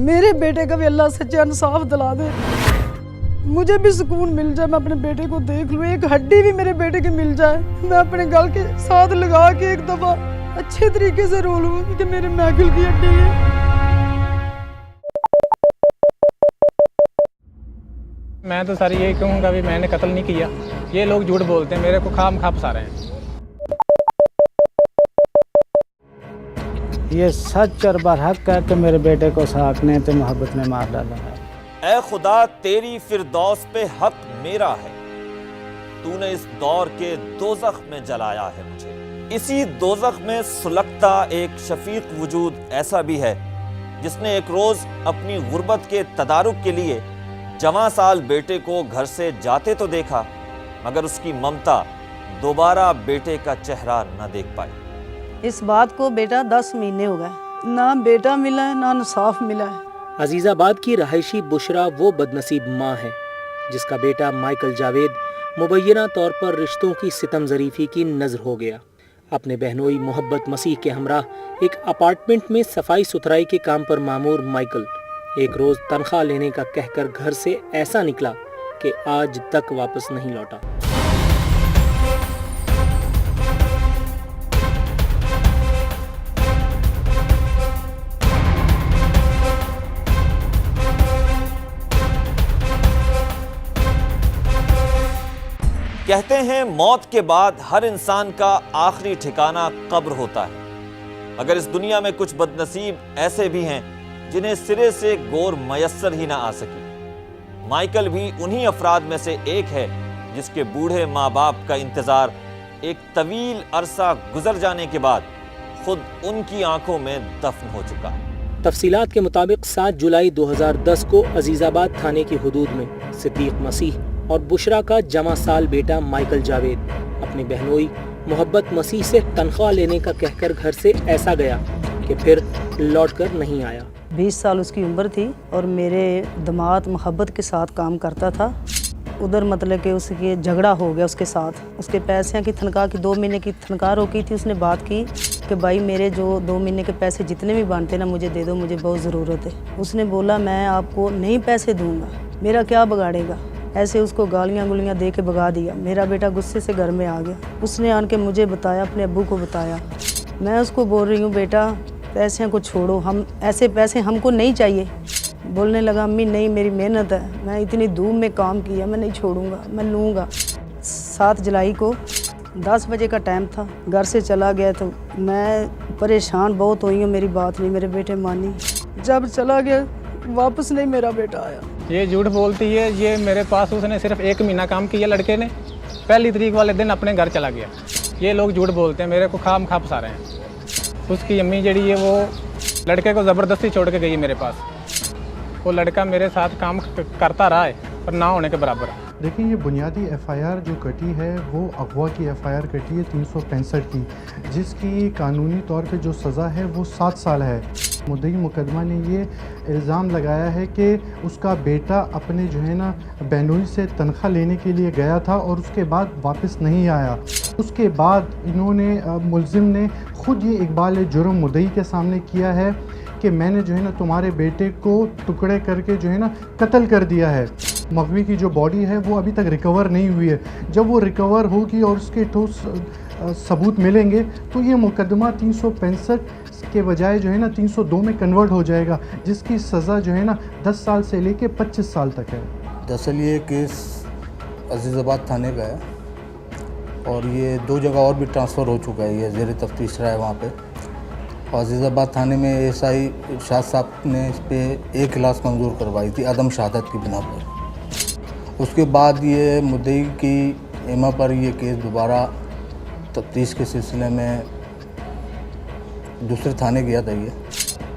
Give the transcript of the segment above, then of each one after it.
मेरे बेटे का भी अल्लाह सच्चा इंसाफ दिला दे, मुझे भी सुकून मिल जाए, मैं अपने बेटे को देख लूँ, एक हड्डी भी मेरे बेटे की मिल जाए, मैं अपने गल के साथ लगा के एक दफा अच्छे तरीके से रो लूँ कि मेरे महफिल की हड्डी है। मैं तो सर यही कहूँगा भी मैंने कत्ल नहीं किया, ये लोग झूठ बोलते हैं, मेरे को खाम खा फंसा रहे हैं। ये सच और बरहक है कि मेरे बेटे को साक ने तो मोहब्बत में मार डाला है। ऐ खुदा तेरी फिरदौस पे हक मेरा है, तूने इस दौर के दोज़ख में जलाया है मुझे। इसी दोज़ख में सुलगता एक शफीक वजूद ऐसा भी है जिसने एक रोज अपनी गुर्बत के तदारुक के लिए जवां साल बेटे को घर से जाते तो देखा, मगर उसकी ममता दोबारा बेटे का चेहरा न देख पाई। इस बात को बेटा 10 महीने हो गए, ना बेटा मिला है ना इंसाफ मिला है। अजीज़ाबाद की रहायशी बुशरा वो बदनसीब माँ है जिसका बेटा माइकल जावेद मुबैना तौर पर रिश्तों की सितम ज़रीफ़ी की नज़र हो गया। अपने बहनोई मोहब्बत मसीह के हमराह एक अपार्टमेंट में सफाई सुथराई के काम पर मामूर माइकल एक रोज़ तनख्वाह लेने का कहकर घर से ऐसा निकला कि आज तक वापस नहीं लौटा। कहते हैं मौत के बाद हर इंसान का आखिरी ठिकाना कब्र होता है, मगर इस दुनिया में कुछ बदनसीब ऐसे भी हैं जिन्हें सिरे से गौर मयस्सर ही ना आ सकी। माइकल भी उन्हीं अफराद में से एक है जिसके बूढ़े माँ बाप का इंतजार एक तवील अरसा गुजर जाने के बाद खुद उनकी आंखों में दफन हो चुका है। तफसीलात के मुताबिक 7 जुलाई 2010 को अजीज़ाबाद थाने की हुदूद में सिद्दीक मसीह और बुशरा का जमा साल बेटा माइकल जावेद अपनी बहनोई मोहब्बत मसीह से तनख्वाह लेने का कहकर घर से ऐसा गया कि फिर लौटकर नहीं आया। 20 साल उसकी उम्र थी और मेरे दामाद मोहब्बत के साथ काम करता था। उधर मतलब कि उसके झगड़ा हो गया उसके साथ, उसके पैसे की तनख्वाह की 2 महीने की तनख्वाह रोकी थी। उसने बात की कि भाई मेरे जो 2 महीने के पैसे जितने भी बनते ना मुझे दे दो, मुझे बहुत ज़रूरत है। उसने बोला मैं आपको नहीं पैसे दूंगा, मेरा क्या बिगाड़ेगा। ऐसे उसको गालियाँ गुलियाँ दे के भगा दिया। मेरा बेटा गुस्से से घर में आ गया, उसने आन के मुझे बताया, अपने अब्बू को बताया। मैं उसको बोल रही हूँ बेटा पैसे को छोड़ो, हम ऐसे पैसे हमको नहीं चाहिए। बोलने लगा अम्मी नहीं मेरी मेहनत है, मैं इतनी धूप में काम किया, मैं नहीं छोड़ूंगा, मैं लूँगा। 7 जुलाई को 10 बजे का टाइम था, घर से चला गया तो मैं परेशान बहुत हुई हूँ, मेरी बात नहीं मेरे बेटे मानी। जब चला गया वापस नहीं मेरा बेटा आया। ये झूठ बोलती है, ये मेरे पास उसने सिर्फ 1 महीना काम किया लड़के ने, पहली तारीख वाले दिन अपने घर चला गया। ये लोग झूठ बोलते हैं, मेरे को खाम खा फंसा रहे हैं। उसकी अम्मी जड़ी है वो लड़के को ज़बरदस्ती छोड़ के गई है मेरे पास। वो लड़का मेरे साथ काम करता रहा है पर ना होने के बराबर है। देखिए ये बुनियादी एफआईआर जो कटी है वो अगवा की एफआईआर कटी है 365 की, जिसकी कानूनी तौर पे जो सज़ा है वो 7 साल है। मुद्दई मुकदमा ने ये इल्ज़ाम लगाया है कि उसका बेटा अपने जो है ना बहनोई से तनख्वाह लेने के लिए गया था और उसके बाद वापस नहीं आया। उसके बाद इन्होंने मुल्ज़िम ने ख़ुद ये इकबाल जुर्म मुद्दई के सामने किया है कि मैंने जो है ना तुम्हारे बेटे को टुकड़े करके जो है ना कत्ल कर दिया है। मगवी की जो बॉडी है वो अभी तक रिकवर नहीं हुई है। जब वो रिकवर होगी और उसके ठोस सबूत मिलेंगे तो ये मुकदमा 365 के बजाय जो है ना 302 में कन्वर्ट हो जाएगा, जिसकी सज़ा जो है ना 10 साल से लेके 25 साल तक है। दरअसल ये केस अजीज़ाबाद थाने का है और ये 2 जगह और भी ट्रांसफ़र हो चुका है, ये ज़ेर तफ्तीश रहा है वहाँ पे। और अजीज़ाबाद थाने में एएसआई इरशाद साहब ने इस पर 1 क्लास मंजूर करवाई थी अदम शहादत की बिना पर। उसके बाद ये मुद्दई की एमा पर ये केस दोबारा तफ्तीश के सिलसिले में दूसरे थाने गया था ये।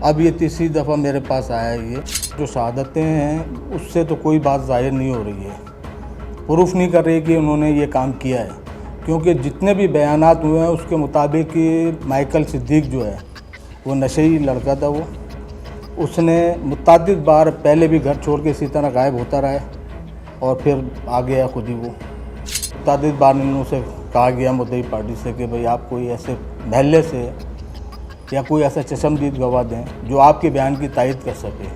अब ये तीसरी दफ़ा मेरे पास आया है। ये जो शहादतें हैं उससे तो कोई बात ज़ाहिर नहीं हो रही है, प्रूफ नहीं कर रही कि उन्होंने ये काम किया है, क्योंकि जितने भी बयानात हुए हैं उसके मुताबिक कि माइकल सिद्दीक जो है वो नशेई लड़का था। वो उसने मुतअद्दिद बार पहले भी घर छोड़ के इसी तरह गायब होता रहा है और फिर आ गया खुद ही। वो मुतअद्दिद बार उनसे कहा गया मुद्दई पार्टी से कि भाई आप कोई ऐसे महल्ले से या कोई ऐसा चशमदीद गवाह दें जो आपके बयान की तायद कर सके।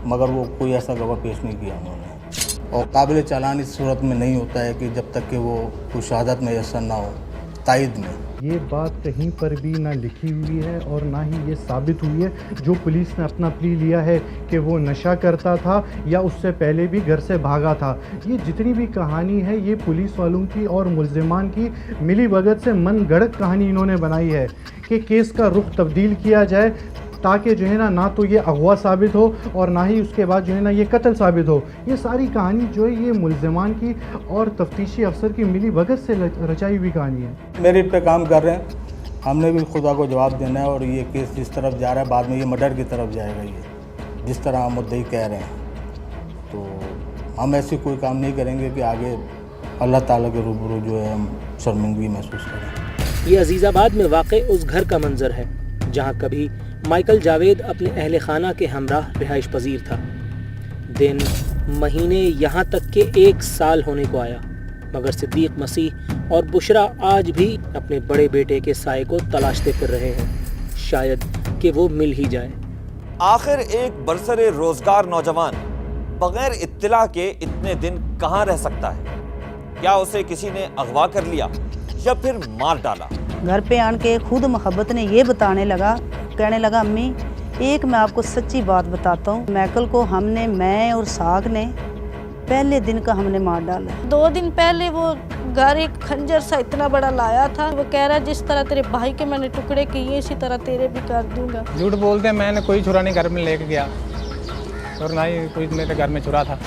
मगर वो कोई ऐसा गवाह पेश नहीं किया उन्होंने। और काबिल चालान इस सूरत में नहीं होता है कि जब तक कि वो कोई शहादत मैसर ना हो तायद में। ये बात कहीं पर भी ना लिखी हुई है और ना ही ये साबित हुई है। जो पुलिस ने अपना प्ली लिया है कि वो नशा करता था या उससे पहले भी घर से भागा था, ये जितनी भी कहानी है ये पुलिस वालों की और मुल्जिमान की मिली भगत से मन गढ़ंत कहानी इन्होंने बनाई है कि केस का रुख तब्दील किया जाए ताकि जो है ना तो ये अगवा साबित हो और ना ही उसके बाद जो है ना ये कत्ल साबित हो। ये सारी कहानी जो है ये मुल्जिमान की और तफ्तीशी अफसर की मिली भगत से रचाई हुई कहानी है। मेरिट पे काम कर रहे हैं, हमने भी खुदा को जवाब देना है और ये केस जिस तरफ जा रहा है बाद में ये मर्डर की तरफ जाएगा, ये जिस तरह हम मुद्दई कह रहे हैं। तो हम ऐसे कोई काम नहीं करेंगे कि आगे अल्लाह ताला के रूबरू जो है हम शर्मिंदगी महसूस करें। ये अजीज़ाबाद में वाक़े उस घर का मंजर है जहाँ कभी माइकल जावेद अपने अहले खाना के हमराह रिहाइश पजीर था। दिन महीने यहाँ तक के 1 साल होने को आया, मगर सिद्दीक मसीह और बुशरा आज भी अपने बड़े बेटे के साये को तलाशते फिर रहे हैं, शायद कि वो मिल ही जाए। आखिर एक बरसरे रोजगार नौजवान बगैर इत्तला के इतने दिन कहां रह सकता है? क्या उसे किसी ने अगवा कर लिया या फिर मार डाला? घर पे आन के खुद मोहब्बत ने ये कहने लगा अम्मी एक मैं आपको सच्ची बात बताता हूँ, माइकल को मैं और साग ने पहले दिन का हमने मार डाला। 2 दिन पहले वो घर एक खंजर सा इतना बड़ा लाया था, वो कह रहा जिस तरह तेरे भाई के मैंने टुकड़े किए इसी तरह तेरे भी कर दूंगा। झूठ बोलते हैं, मैंने कोई चुरा नहीं घर में लेके गया और ना ही कोई मेरे घर में चुरा था।